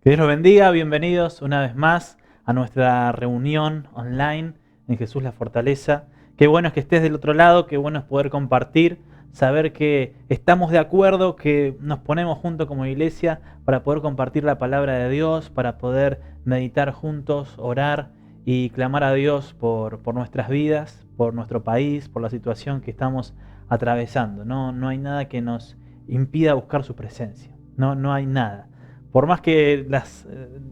Que Dios los bendiga, bienvenidos una vez más a nuestra reunión online en Jesús la Fortaleza. Qué bueno es que estés del otro lado, qué bueno es poder compartir, saber que estamos de acuerdo, que nos ponemos juntos como iglesia para poder compartir la palabra de Dios, para poder meditar juntos, orar y clamar a Dios por nuestras vidas, por nuestro país, por la situación que estamos atravesando. No hay nada que nos impida buscar su presencia, no hay nada. Por más que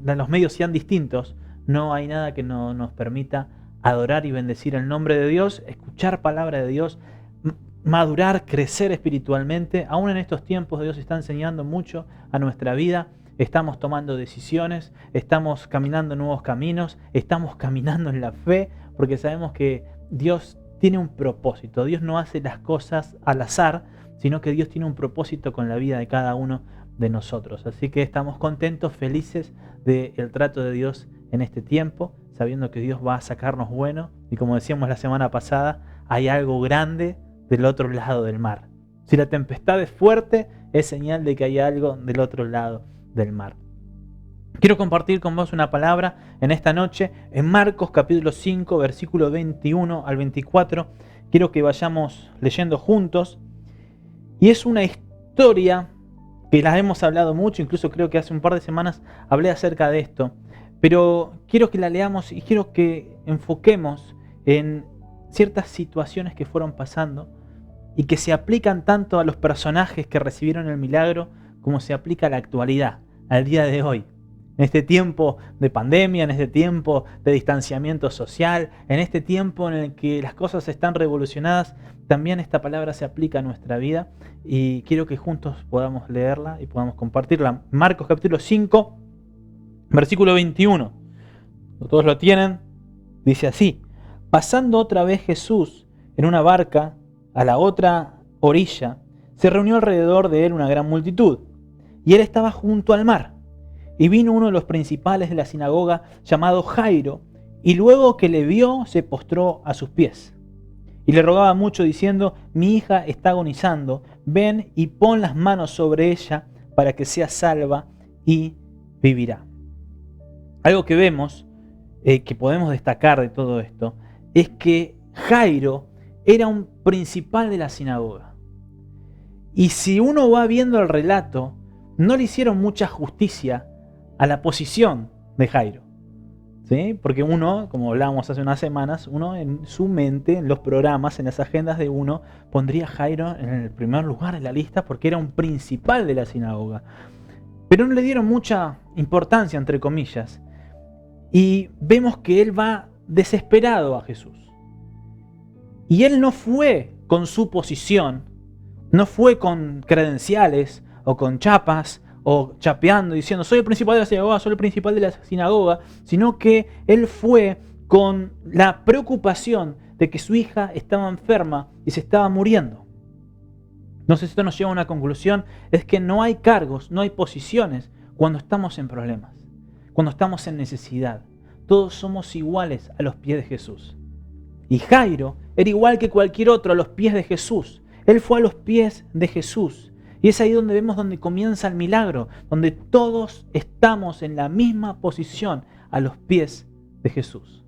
los medios sean distintos, no hay nada que no nos permita adorar y bendecir el nombre de Dios, escuchar palabra de Dios, madurar, crecer espiritualmente. Aún en estos tiempos Dios está enseñando mucho a nuestra vida. Estamos tomando decisiones, estamos caminando nuevos caminos, estamos caminando en la fe, porque sabemos que Dios tiene un propósito. Dios no hace las cosas al azar, sino que Dios tiene un propósito con la vida de cada uno de nosotros. Así que estamos contentos, felices del trato de Dios en este tiempo, sabiendo que Dios va a sacarnos bueno, y como decíamos la semana pasada, hay algo grande del otro lado del mar. Si la tempestad es fuerte, es señal de que hay algo del otro lado del mar. Quiero compartir con vos una palabra en esta noche, en Marcos capítulo 5, versículo 21 al 24. Quiero que vayamos leyendo juntos, y es una historia que las hemos hablado mucho, incluso creo que hace un par de semanas hablé acerca de esto, pero quiero que la leamos y quiero que enfoquemos en ciertas situaciones que fueron pasando y que se aplican tanto a los personajes que recibieron el milagro como se aplica a la actualidad, al día de hoy. En este tiempo de pandemia, en este tiempo de distanciamiento social, en este tiempo en el que las cosas están revolucionadas, también esta palabra se aplica a nuestra vida y quiero que juntos podamos leerla y podamos compartirla. Marcos capítulo 5, versículo 21. Todos lo tienen. Dice así: pasando otra vez Jesús en una barca a la otra orilla, se reunió alrededor de él una gran multitud, y él estaba junto al mar. Y vino uno de los principales de la sinagoga, llamado Jairo, y luego que le vio, se postró a sus pies. Y le rogaba mucho, diciendo: mi hija está agonizando, ven y pon las manos sobre ella para que sea salva y vivirá. Algo que vemos, que podemos destacar de todo esto, es que Jairo era un principal de la sinagoga. Y si uno va viendo el relato, no le hicieron mucha justicia a la posición de Jairo, ¿sí? Porque uno, como hablábamos hace unas semanas, uno en su mente, en los programas, en las agendas de uno, pondría a Jairo en el primer lugar en la lista porque era un principal de la sinagoga. Pero no le dieron mucha importancia, entre comillas, y vemos que él va desesperado a Jesús. Y él no fue con su posición, no fue con credenciales o con chapas, o chapeando, diciendo: soy el principal de la sinagoga, soy el principal de la sinagoga, sino que él fue con la preocupación de que su hija estaba enferma y se estaba muriendo. Entonces esto nos lleva a una conclusión, es que no hay cargos, no hay posiciones cuando estamos en problemas, cuando estamos en necesidad. Todos somos iguales a los pies de Jesús. Y Jairo era igual que cualquier otro a los pies de Jesús. Él fue a los pies de Jesús. Y es ahí donde vemos donde comienza el milagro, donde todos estamos en la misma posición a los pies de Jesús.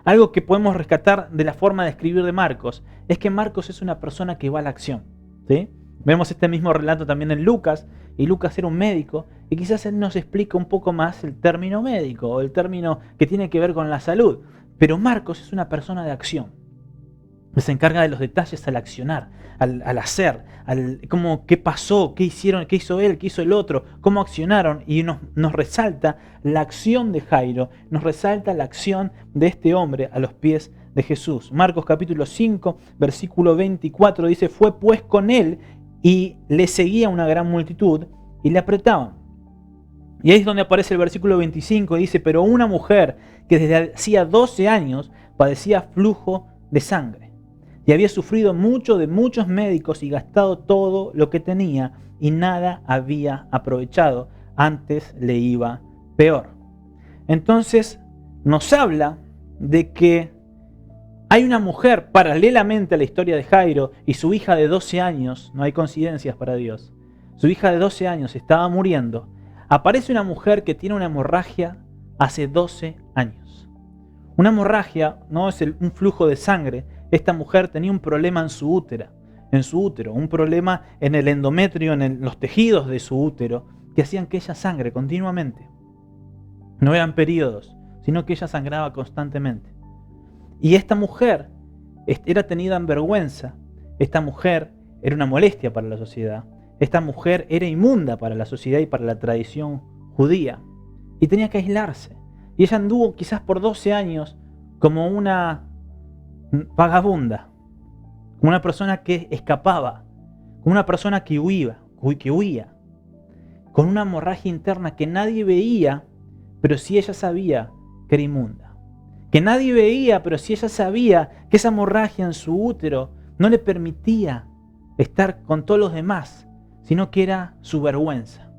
Algo que podemos rescatar de la forma de escribir de Marcos es que Marcos es una persona que va a la acción, ¿sí? Vemos este mismo relato también en Lucas, y Lucas era un médico, y quizás él nos explica un poco más el término médico, o el término que tiene que ver con la salud. Pero Marcos es una persona de acción. Se encarga de los detalles al accionar, al hacer, cómo, qué pasó, qué hicieron, qué hizo él, qué hizo el otro, cómo accionaron, y nos resalta la acción de Jairo, nos resalta la acción de este hombre a los pies de Jesús. Marcos capítulo 5, versículo 24 dice: fue pues con él y le seguía una gran multitud y le apretaban. Y ahí es donde aparece el versículo 25 y dice: pero una mujer que desde hacía 12 años padecía flujo de sangre. Y había sufrido mucho de muchos médicos y gastado todo lo que tenía y nada había aprovechado. Antes le iba peor. Entonces nos habla de que hay una mujer paralelamente a la historia de Jairo y su hija de 12 años, no hay coincidencias para Dios. Su hija de 12 años estaba muriendo. aparece una mujer que tiene una hemorragia hace 12 años. Una hemorragia no es un flujo de sangre. Esta mujer tenía un problema en su útero, un problema en el endometrio, en los tejidos de su útero, que hacían que ella sangre continuamente. No eran periodos, sino que ella sangraba constantemente. Y esta mujer era tenida en vergüenza. Esta mujer era una molestia para la sociedad. Esta mujer era inmunda para la sociedad y para la tradición judía. Y tenía que aislarse. Y ella anduvo quizás por 12 años como una vagabunda, como una persona que escapaba, como una persona que huía, con una hemorragia interna que nadie veía, pero sí ella sabía que era inmunda. Que nadie veía, pero sí ella sabía que esa hemorragia en su útero no le permitía estar con todos los demás, sino que era su vergüenza.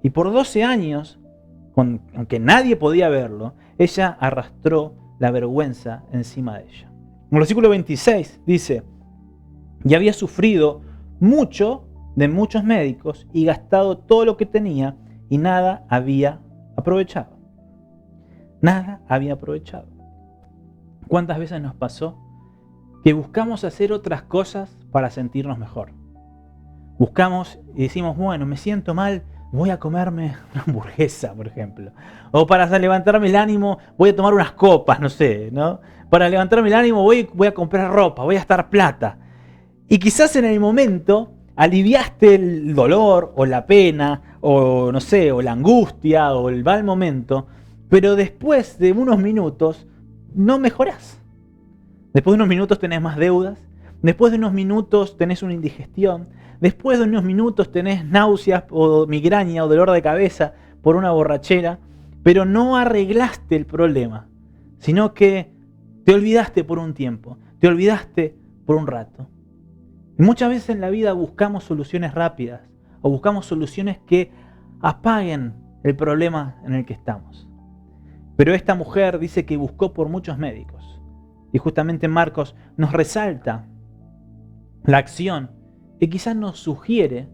Y por 12 años, aunque nadie podía verlo, ella arrastró la vergüenza encima de ella. En el versículo 26 dice: y había sufrido mucho de muchos médicos y gastado todo lo que tenía y nada había aprovechado. Nada había aprovechado. ¿Cuántas veces nos pasó que buscamos hacer otras cosas para sentirnos mejor? Buscamos y decimos, bueno, me siento mal, voy a comerme una hamburguesa, por ejemplo. O para levantarme el ánimo, voy a tomar unas copas, no sé, ¿no? Para levantarme el ánimo voy a comprar ropa, voy a gastar plata. Y quizás en el momento aliviaste el dolor o la pena o no sé, o la angustia o el mal momento, pero después de unos minutos no mejorás. Después de unos minutos tenés más deudas, después de unos minutos tenés una indigestión, después de unos minutos tenés náuseas o migraña o dolor de cabeza por una borrachera, pero no arreglaste el problema, sino que te olvidaste por un tiempo, te olvidaste por un rato. Y muchas veces en la vida buscamos soluciones rápidas o buscamos soluciones que apaguen el problema en el que estamos. Pero esta mujer dice que buscó por muchos médicos. Y justamente Marcos nos resalta la acción que quizás nos sugiere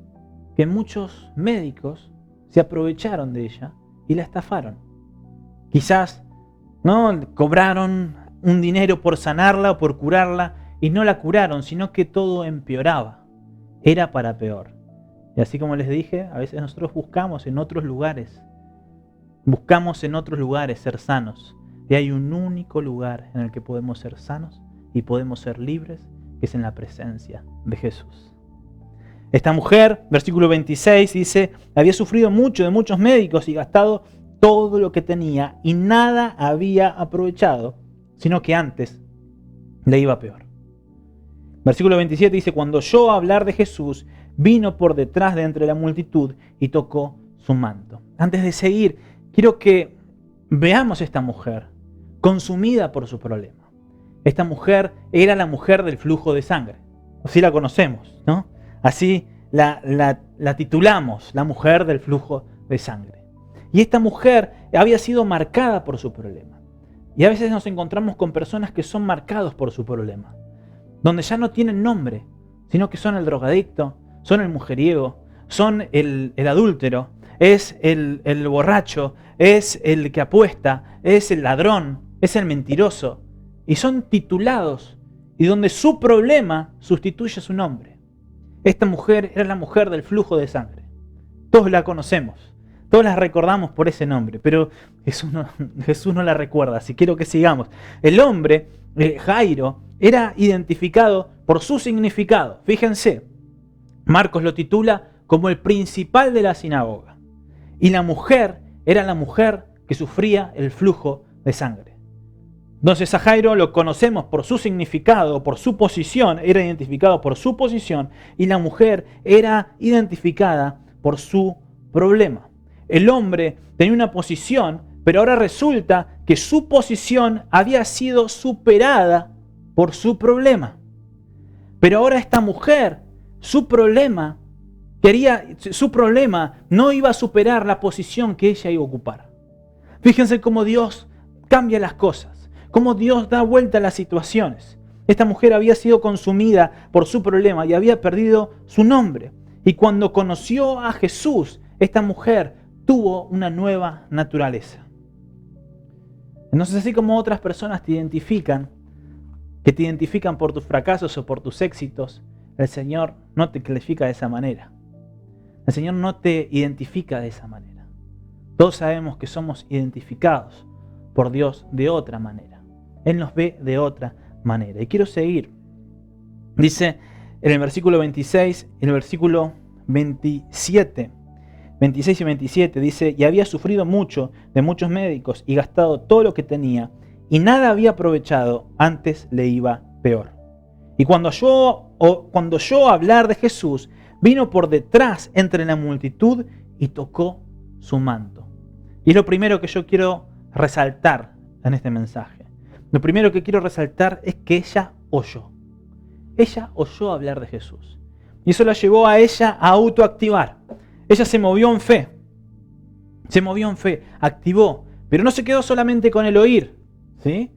que muchos médicos se aprovecharon de ella y la estafaron. Quizás no cobraron un dinero por sanarla o por curarla y no la curaron, sino que todo empeoraba. Era para peor. Y así como les dije, a veces nosotros buscamos en otros lugares ser sanos. Y hay un único lugar en el que podemos ser sanos y podemos ser libres, que es en la presencia de Jesús. Esta mujer, versículo 26, dice, había sufrido mucho de muchos médicos y gastado todo lo que tenía y nada había aprovechado, sino que antes le iba peor. Versículo 27 dice, cuando oyó hablar de Jesús, vino por detrás de entre la multitud y tocó su manto. Antes de seguir, quiero que veamos esta mujer consumida por su problema. Esta mujer era la mujer del flujo de sangre. Así la conocemos, ¿no? Así la titulamos, la mujer del flujo de sangre. Y esta mujer había sido marcada por su problema. Y a veces nos encontramos con personas que son marcados por su problema, donde ya no tienen nombre, sino que son el drogadicto, son el mujeriego, son el adúltero, es el borracho, es el que apuesta, es el ladrón, es el mentiroso. Y son titulados, y donde su problema sustituye su nombre. Esta mujer era la mujer del flujo de sangre. Todos la conocemos, todos la recordamos por ese nombre, pero Jesús no la recuerda, así quiero que sigamos. El hombre, Jairo, era identificado por su significado. Fíjense, Marcos lo titula como el principal de la sinagoga. Y la mujer era la mujer que sufría el flujo de sangre. Entonces a Jairo lo conocemos por su significado, por su posición, era identificado por su posición, y la mujer era identificada por su problema. El hombre tenía una posición, pero ahora resulta que su posición había sido superada por su problema. Pero ahora esta mujer, su problema no iba a superar la posición que ella iba a ocupar. Fíjense cómo Dios cambia las cosas, cómo Dios da vuelta a las situaciones. Esta mujer había sido consumida por su problema y había perdido su nombre. Y cuando conoció a Jesús, esta mujer tuvo una nueva naturaleza. Entonces, así como otras personas te identifican, que te identifican por tus fracasos o por tus éxitos, el Señor no te califica de esa manera. El Señor no te identifica de esa manera. Todos sabemos que somos identificados por Dios de otra manera. Él nos ve de otra manera. Y quiero seguir. Dice en el versículo 26, en el versículo 27, 26 y 27, dice: y había sufrido mucho de muchos médicos y gastado todo lo que tenía, y nada había aprovechado, antes le iba peor. Y cuando oyó hablar de Jesús, vino por detrás entre la multitud y tocó su manto. Y es lo primero que yo quiero resaltar en este mensaje. Lo primero que quiero resaltar es que ella oyó. Ella oyó hablar de Jesús. Y eso la llevó a ella a autoactivar. Ella se movió en fe. Se movió en fe, activó. Pero no se quedó solamente con el oír. ¿Sí?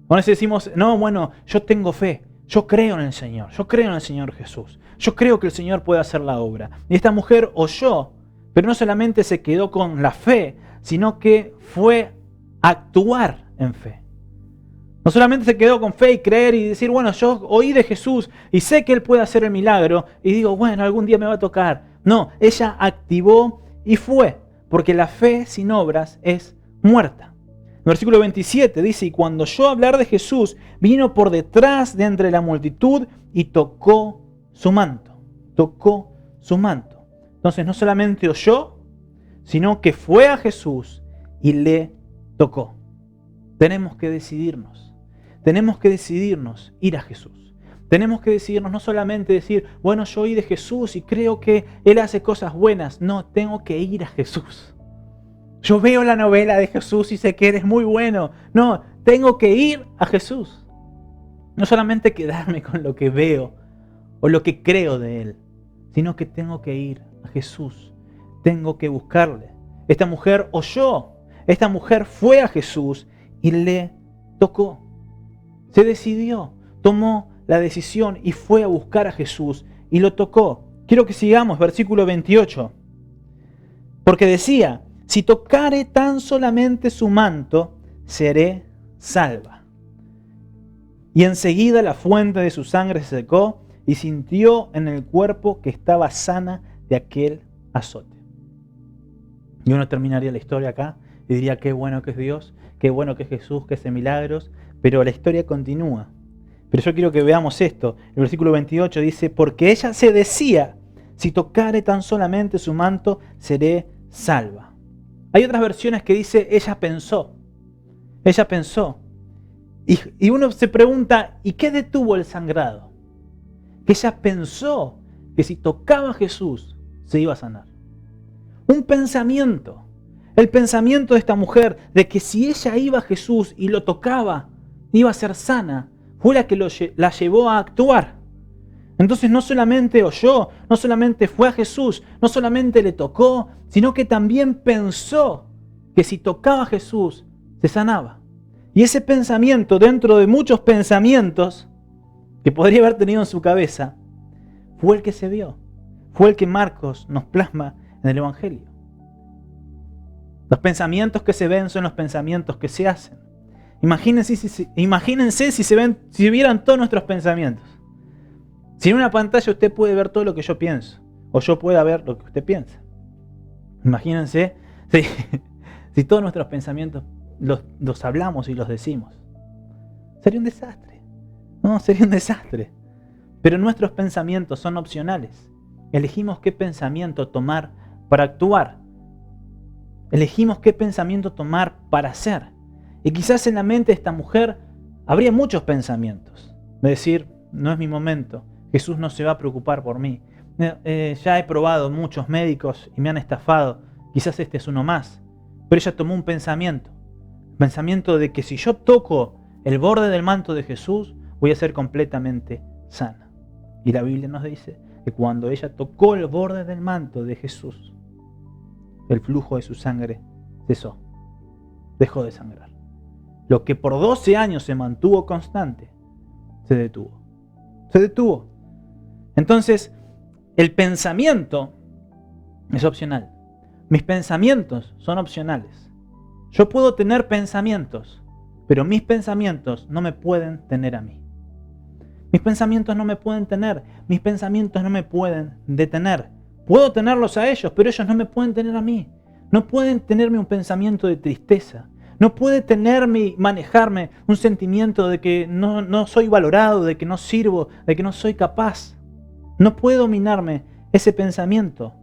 Con eso decimos, no, bueno, yo tengo fe. Yo creo en el Señor. Yo creo en el Señor Jesús. Yo creo que el Señor puede hacer la obra. Y esta mujer oyó, pero no solamente se quedó con la fe, sino que fue a actuar en fe. No solamente se quedó con fe y creer y decir, bueno, yo oí de Jesús y sé que Él puede hacer el milagro y digo, bueno, algún día me va a tocar. No, ella activó y fue, porque la fe sin obras es muerta. El versículo 27 dice: y cuando oyó hablar de Jesús, vino por detrás de entre la multitud y tocó su manto. Tocó su manto. Entonces no solamente oyó, sino que fue a Jesús y le tocó. Tenemos que decidirnos. Tenemos que decidirnos ir a Jesús. Tenemos que decidirnos no solamente decir, bueno, yo oí de Jesús y creo que Él hace cosas buenas. No, tengo que ir a Jesús. Yo veo la novela de Jesús y sé que eres muy bueno. No, tengo que ir a Jesús. No solamente quedarme con lo que veo o lo que creo de Él, sino que tengo que ir a Jesús. Tengo que buscarle. Esta mujer oyó. Esta mujer fue a Jesús y le tocó. Se decidió, tomó la decisión y fue a buscar a Jesús y lo tocó. Quiero que sigamos, versículo 28. Porque decía, si tocare tan solamente su manto, seré salva. Y enseguida la fuente de su sangre se secó y sintió en el cuerpo que estaba sana de aquel azote. Y uno terminaría la historia acá y diría, qué bueno que es Dios, qué bueno que es Jesús, que hace milagros. Pero la historia continúa. Pero yo quiero que veamos esto. El versículo 28 dice, porque ella se decía, si tocare tan solamente su manto, seré salva. Hay otras versiones que dice, ella pensó. Ella pensó. Y uno se pregunta, ¿y qué detuvo el sangrado? Que ella pensó que si tocaba a Jesús, se iba a sanar. Un pensamiento. El pensamiento de esta mujer de que si ella iba a Jesús y lo tocaba, iba a ser sana, fue la que la llevó a actuar. Entonces no solamente oyó, no solamente fue a Jesús, no solamente le tocó, sino que también pensó que si tocaba a Jesús, se sanaba. Y ese pensamiento, dentro de muchos pensamientos que podría haber tenido en su cabeza, fue el que se vio, fue el que Marcos nos plasma en el Evangelio. Los pensamientos que se ven son los pensamientos que se hacen. Imagínense si vieran todos nuestros pensamientos. Si en una pantalla usted puede ver todo lo que yo pienso, o yo pueda ver lo que usted piensa. Imagínense si todos nuestros pensamientos los hablamos y los decimos. Sería un desastre. No, sería un desastre. Pero nuestros pensamientos son opcionales. Elegimos qué pensamiento tomar para actuar. Elegimos qué pensamiento tomar para hacer. Y quizás en la mente de esta mujer habría muchos pensamientos. De decir, no es mi momento, Jesús no se va a preocupar por mí. Ya he probado muchos médicos y me han estafado, quizás este es uno más. Pero ella tomó un pensamiento. El pensamiento de que si yo toco el borde del manto de Jesús, voy a ser completamente sana. Y la Biblia nos dice que cuando ella tocó el borde del manto de Jesús, el flujo de su sangre cesó, dejó de sangrar. Lo que por 12 años se mantuvo constante, se detuvo. Se detuvo. Entonces, el pensamiento es opcional. Mis pensamientos son opcionales. Yo puedo tener pensamientos, pero mis pensamientos no me pueden tener a mí. Mis pensamientos no me pueden tener, mis pensamientos no me pueden detener. Puedo tenerlos a ellos, pero ellos no me pueden tener a mí. No pueden tenerme un pensamiento de tristeza. No puede tenerme, manejarme un sentimiento de que no soy valorado, de que no sirvo, de que no soy capaz. No puede dominarme ese pensamiento.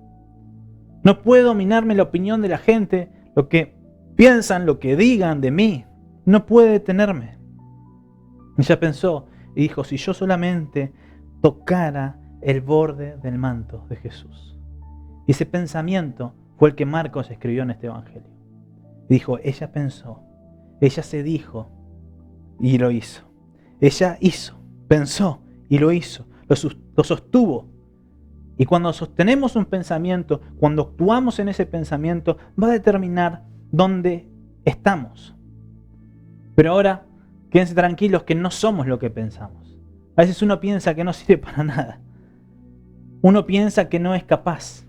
No puede dominarme la opinión de la gente, lo que piensan, lo que digan de mí. No puede detenerme. Ella pensó y dijo, si yo solamente tocara el borde del manto de Jesús. Y ese pensamiento fue el que Marcos escribió en este evangelio. Dijo, ella pensó, ella se dijo y lo hizo. Ella hizo, pensó y lo hizo, lo sostuvo. Y cuando sostenemos un pensamiento, cuando actuamos en ese pensamiento, va a determinar dónde estamos. Pero ahora, quédense tranquilos que no somos lo que pensamos. A veces uno piensa que no sirve para nada. Uno piensa que no es capaz.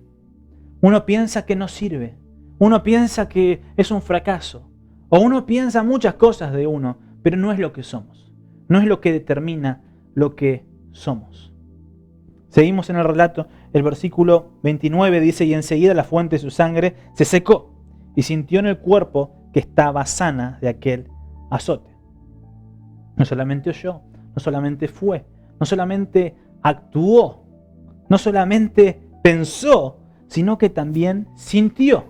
Uno piensa que no sirve. Uno piensa que es un fracaso. O uno piensa muchas cosas de uno, pero no es lo que somos. No es lo que determina lo que somos. Seguimos en el relato. El versículo 29 dice, y enseguida la fuente de su sangre se secó y sintió en el cuerpo que estaba sana de aquel azote. No solamente oyó, no solamente fue, no solamente actuó, no solamente pensó, sino que también sintió.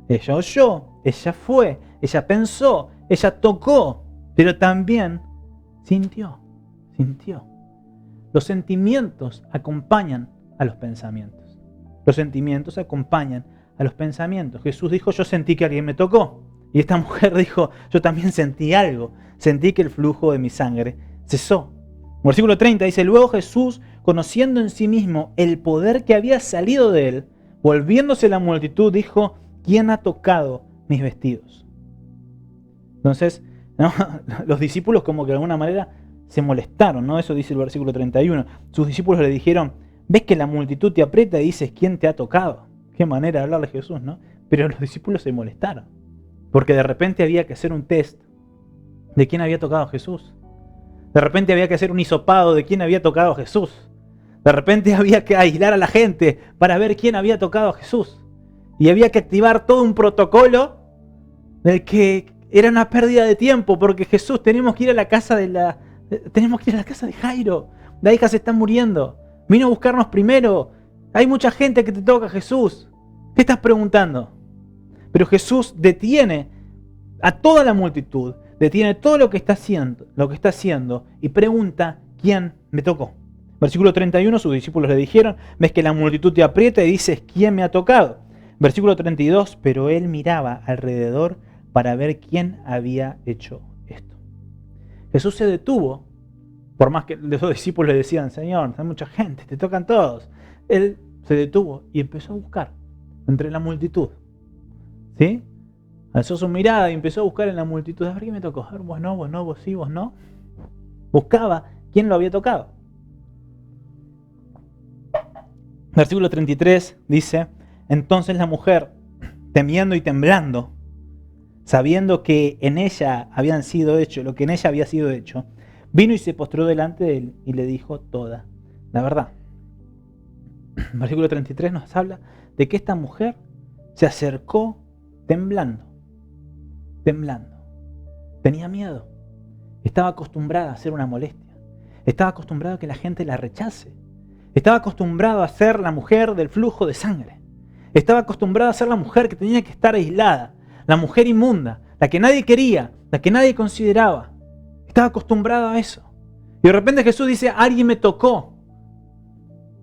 Ella oyó, ella fue, ella pensó, ella tocó, pero también sintió. Los sentimientos acompañan a los pensamientos. Los sentimientos acompañan a los pensamientos. Jesús dijo, yo sentí que alguien me tocó. Y esta mujer dijo, yo también sentí algo. Sentí que el flujo de mi sangre cesó. Versículo 30 dice, luego Jesús, conociendo en sí mismo el poder que había salido de él, volviéndose a la multitud, dijo, ¿quién ha tocado mis vestidos? Entonces, ¿no? Los discípulos como que de alguna manera se molestaron, ¿no? Eso dice el versículo 31. Sus discípulos le dijeron, ¿ves que la multitud te aprieta y dices, ¿quién te ha tocado? Qué manera de hablarle a Jesús, ¿no? Pero los discípulos se molestaron, porque de repente había que hacer un test de quién había tocado a Jesús. De repente había que hacer un hisopado de quién había tocado a Jesús. De repente había que aislar a la gente para ver quién había tocado a Jesús. Y había que activar todo un protocolo del que era una pérdida de tiempo, porque Jesús, tenemos que ir a la casa de Jairo. La hija se está muriendo. Vino a buscarnos primero. Hay mucha gente que te toca, Jesús. ¿Qué estás preguntando? Pero Jesús detiene a toda la multitud, detiene todo lo que está haciendo y pregunta, ¿quién me tocó? Versículo 31, sus discípulos le dijeron, ves que la multitud te aprieta y dices, ¿quién me ha tocado? Versículo 32, pero él miraba alrededor para ver quién había hecho esto. Jesús se detuvo, por más que los discípulos le decían, Señor, hay mucha gente, te tocan todos. Él se detuvo y empezó a buscar entre la multitud. ¿Sí? Alzó su mirada y empezó a buscar en la multitud. A ver quién me tocó. A ver, vos no, vos sí, vos no. Buscaba quién lo había tocado. Versículo 33 dice, entonces la mujer, temiendo y temblando, sabiendo que en ella habían sido hecho lo que en ella había sido hecho, vino y se postró delante de él y le dijo toda la verdad. Versículo 33 nos habla de que esta mujer se acercó temblando. Tenía miedo. Estaba acostumbrada a ser una molestia. Estaba acostumbrada a que la gente la rechace. Estaba acostumbrada a ser la mujer del flujo de sangre. Estaba acostumbrada a ser la mujer que tenía que estar aislada. La mujer inmunda, la que nadie quería, la que nadie consideraba. Estaba acostumbrada a eso. Y de repente Jesús dice, alguien me tocó.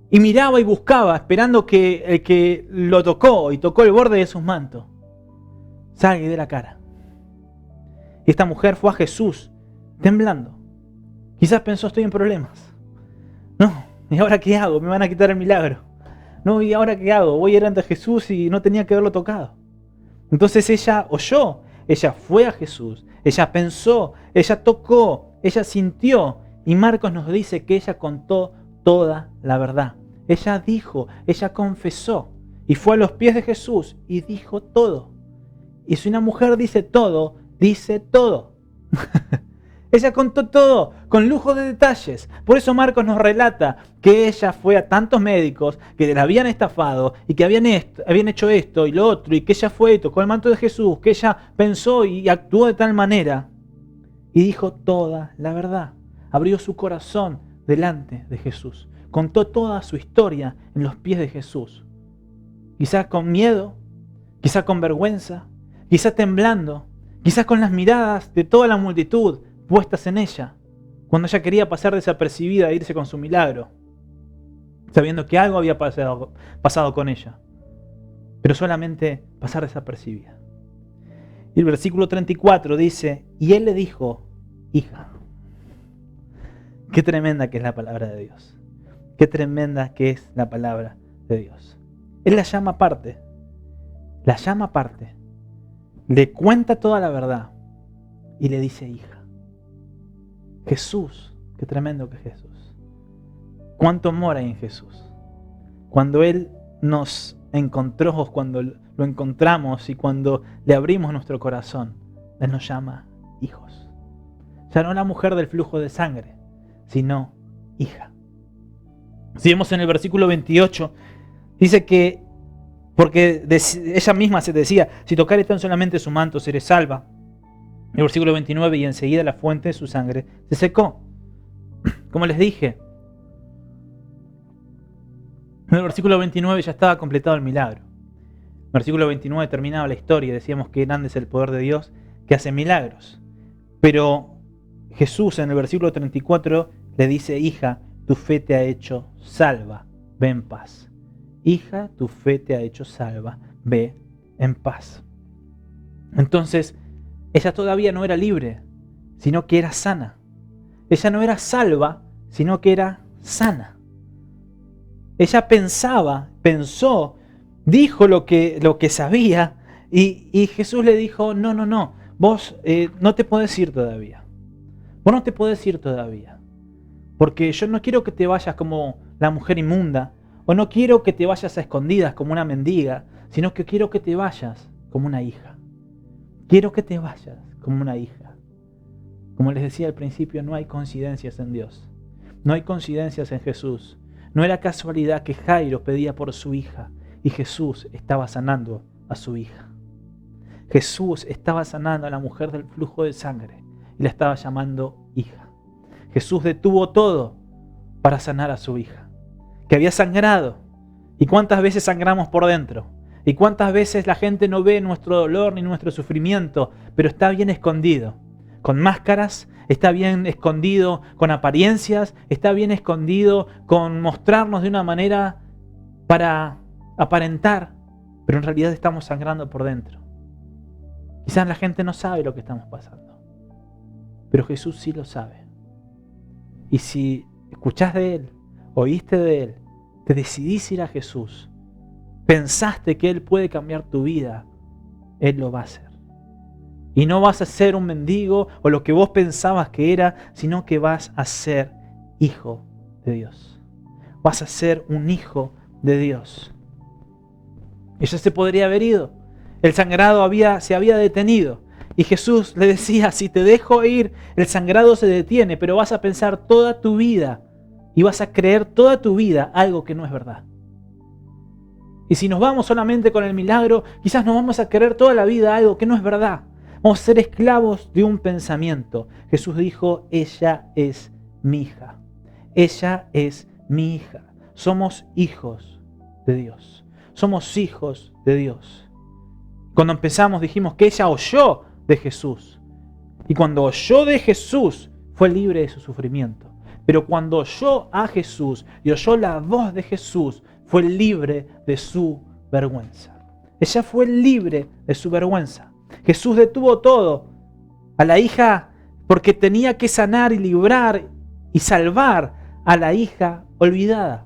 Y miraba y buscaba, esperando que el que lo tocó y tocó el borde de sus mantos salga y dé la cara. Y esta mujer fue a Jesús temblando. Quizás pensó, estoy en problemas. No, ¿y ahora qué hago? Me van a quitar el milagro. No, ¿y ahora qué hago? Voy a ir ante Jesús y no tenía que haberlo tocado. Entonces ella oyó, ella fue a Jesús, ella pensó, ella tocó, ella sintió. Y Marcos nos dice que ella contó toda la verdad. Ella dijo, ella confesó. y fue a los pies de Jesús y dijo todo. Y si una mujer dice todo, dice todo. Ella contó todo, con lujo de detalles. Por eso Marcos nos relata que ella fue a tantos médicos que la habían estafado y que habían hecho esto y lo otro, y que ella fue y tocó el manto de Jesús, que ella pensó y actuó de tal manera. Y dijo toda la verdad. Abrió su corazón delante de Jesús. Contó toda su historia en los pies de Jesús. Quizás con miedo, quizás con vergüenza, quizás temblando, quizás con las miradas de toda la multitud puestas en ella, cuando ella quería pasar desapercibida e irse con su milagro, sabiendo que algo había pasado con ella, pero solamente pasar desapercibida. Y el versículo 34 dice, y él le dijo, hija. Qué tremenda que es la palabra de Dios. Qué tremenda que es la palabra de Dios. Él la llama aparte. La llama aparte. Le cuenta toda la verdad. Y le dice hija. Jesús, qué tremendo que es Jesús. Cuánto amor hay en Jesús. Cuando Él nos encontró, cuando lo encontramos y cuando le abrimos nuestro corazón, Él nos llama hijos. Ya no la mujer del flujo de sangre, sino hija. Si vemos en el versículo 28, dice que, porque ella misma se decía, si tocare tan solamente su manto, seré salva. En el versículo 29, y enseguida la fuente de su sangre se secó. Como les dije, en el versículo 29 ya estaba completado el milagro. En el versículo 29 terminaba la historia, decíamos que grande es el poder de Dios que hace milagros. Pero Jesús en el versículo 34 le dice, hija, tu fe te ha hecho salva, ve en paz. Hija, tu fe te ha hecho salva, ve en paz. Entonces, ella todavía no era libre, sino que era sana. Ella no era salva, sino que era sana. Ella pensó, dijo lo que sabía, y Jesús le dijo, no, vos no te podés ir todavía. Vos no te podés ir todavía. Porque yo no quiero que te vayas como la mujer inmunda, o no quiero que te vayas a escondidas como una mendiga, sino que quiero que te vayas como una hija. Quiero que te vayas como una hija. Como les decía al principio, no hay coincidencias en Dios. No hay coincidencias en Jesús. No era casualidad que Jairo pedía por su hija y Jesús estaba sanando a su hija. Jesús estaba sanando a la mujer del flujo de sangre y la estaba llamando hija. Jesús detuvo todo para sanar a su hija, que había sangrado. ¿Y cuántas veces sangramos por dentro? ¿Y cuántas veces la gente no ve nuestro dolor ni nuestro sufrimiento, pero está bien escondido? Con máscaras, está bien escondido con apariencias, está bien escondido con mostrarnos de una manera para aparentar, pero en realidad estamos sangrando por dentro. Quizás la gente no sabe lo que estamos pasando, pero Jesús sí lo sabe. Y si escuchás de Él, oíste de Él, te decidís ir a Jesús, pensaste que Él puede cambiar tu vida, Él lo va a hacer. Y no vas a ser un mendigo o lo que vos pensabas que era, sino que vas a ser hijo de Dios. Vas a ser un hijo de Dios. Ella se podría haber ido. El sangrado se había detenido. Y Jesús le decía, si te dejo ir, el sangrado se detiene, pero vas a pensar toda tu vida y vas a creer toda tu vida algo que no es verdad. Y si nos vamos solamente con el milagro, quizás nos vamos a creer toda la vida algo que no es verdad. Vamos a ser esclavos de un pensamiento. Jesús dijo, ella es mi hija. Ella es mi hija. Somos hijos de Dios. Somos hijos de Dios. Cuando empezamos dijimos que ella oyó de Jesús. Y cuando oyó de Jesús, fue libre de su sufrimiento. Pero cuando oyó a Jesús y oyó la voz de Jesús, fue libre de su vergüenza. Ella fue libre de su vergüenza. Jesús detuvo todo a la hija porque tenía que sanar y librar y salvar a la hija olvidada.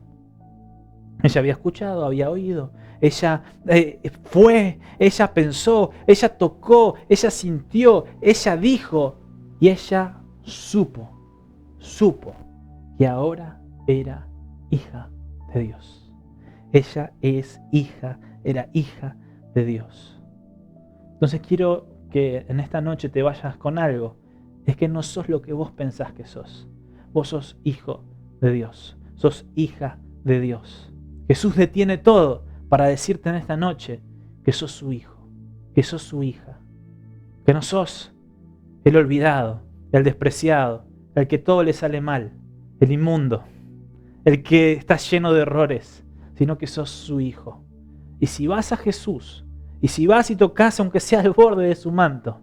Ella había escuchado, había oído, ella ella pensó, ella tocó, ella sintió, ella dijo y ella supo que ahora era hija de Dios. Ella es hija era hija de Dios. Entonces quiero que en esta noche te vayas con algo. Es que no sos lo que vos pensás que sos. Vos sos hijo de Dios. Sos hija de Dios. Jesús detiene todo para decirte en esta noche que sos su hijo, que sos su hija, que no sos el olvidado, el despreciado, el que todo le sale mal, el inmundo, el que está lleno de errores, sino que sos su hijo. Y si vas a Jesús, y si vas y tocas aunque sea el borde de su manto,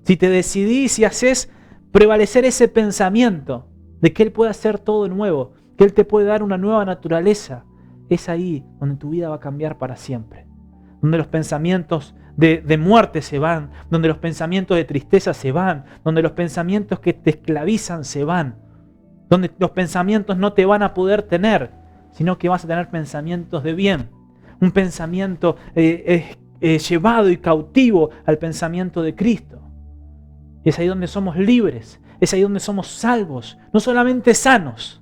si te decidís y haces prevalecer ese pensamiento de que Él puede hacer todo nuevo, que Él te puede dar una nueva naturaleza, es ahí donde tu vida va a cambiar para siempre. Donde los pensamientos de muerte se van, donde los pensamientos de tristeza se van, donde los pensamientos que te esclavizan se van, donde los pensamientos no te van a poder tener, sino que vas a tener pensamientos de bien. Un pensamiento llevado y cautivo al pensamiento de Cristo. Es ahí donde somos libres, es ahí donde somos salvos, no solamente sanos.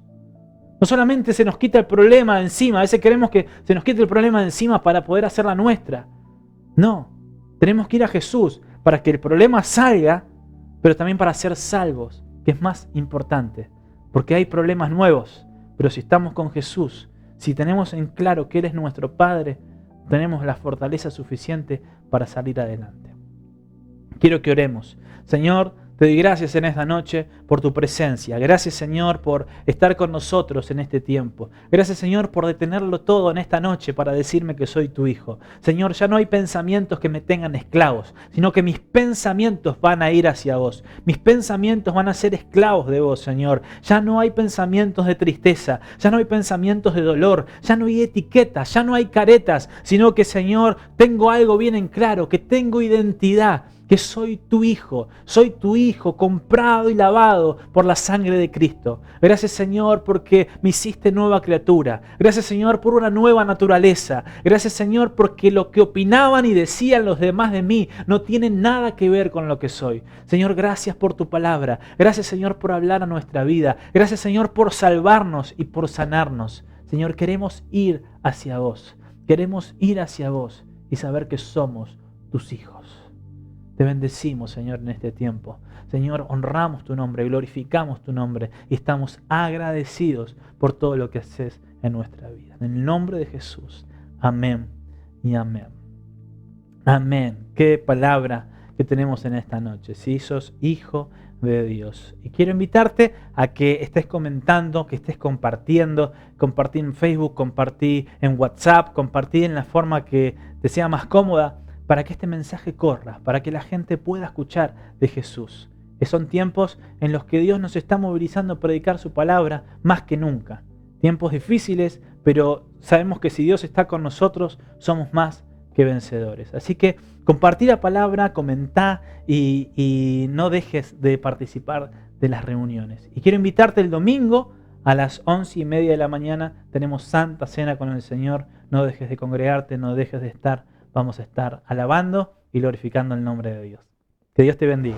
No solamente se nos quita el problema de encima, a veces queremos que se nos quite el problema de encima para poder hacer la nuestra. No, tenemos que ir a Jesús para que el problema salga, pero también para ser salvos, que es más importante. Porque hay problemas nuevos, pero si estamos con Jesús, si tenemos en claro que Él es nuestro Padre, tenemos la fortaleza suficiente para salir adelante. Quiero que oremos. Señor, te doy gracias en esta noche por tu presencia. Gracias, Señor, por estar con nosotros en este tiempo. Gracias, Señor, por detenerlo todo en esta noche para decirme que soy tu hijo. Señor, ya no hay pensamientos que me tengan esclavos, sino que mis pensamientos van a ir hacia vos. Mis pensamientos van a ser esclavos de vos, Señor. Ya no hay pensamientos de tristeza, ya no hay pensamientos de dolor, ya no hay etiquetas, ya no hay caretas, sino que, Señor, tengo algo bien en claro, que tengo identidad, que soy tu hijo comprado y lavado por la sangre de Cristo. Gracias, Señor, porque me hiciste nueva criatura. Gracias, Señor, por una nueva naturaleza. Gracias, Señor, porque lo que opinaban y decían los demás de mí no tiene nada que ver con lo que soy. Señor, gracias por tu palabra. Gracias, Señor, por hablar a nuestra vida. Gracias, Señor, por salvarnos y por sanarnos. Señor, queremos ir hacia vos. Queremos ir hacia vos y saber que somos tus hijos. Te bendecimos, Señor, en este tiempo. Señor, honramos tu nombre, glorificamos tu nombre y estamos agradecidos por todo lo que haces en nuestra vida. En el nombre de Jesús. Amén y amén. Amén. Qué palabra que tenemos en esta noche. Si sos hijo de Dios. Y quiero invitarte a que estés comentando, que estés compartiendo. Compartí en Facebook, compartí en WhatsApp, compartí en la forma que te sea más cómoda, para que este mensaje corra, para que la gente pueda escuchar de Jesús. Son tiempos en los que Dios nos está movilizando a predicar su palabra más que nunca. Tiempos difíciles, pero sabemos que si Dios está con nosotros, somos más que vencedores. Así que compartí la palabra, comentá y no dejes de participar de las reuniones. Y quiero invitarte el domingo a las 11:30 de la mañana. Tenemos Santa Cena con el Señor. No dejes de congregarte, no dejes de estar. Vamos a estar alabando y glorificando el nombre de Dios. Que Dios te bendiga.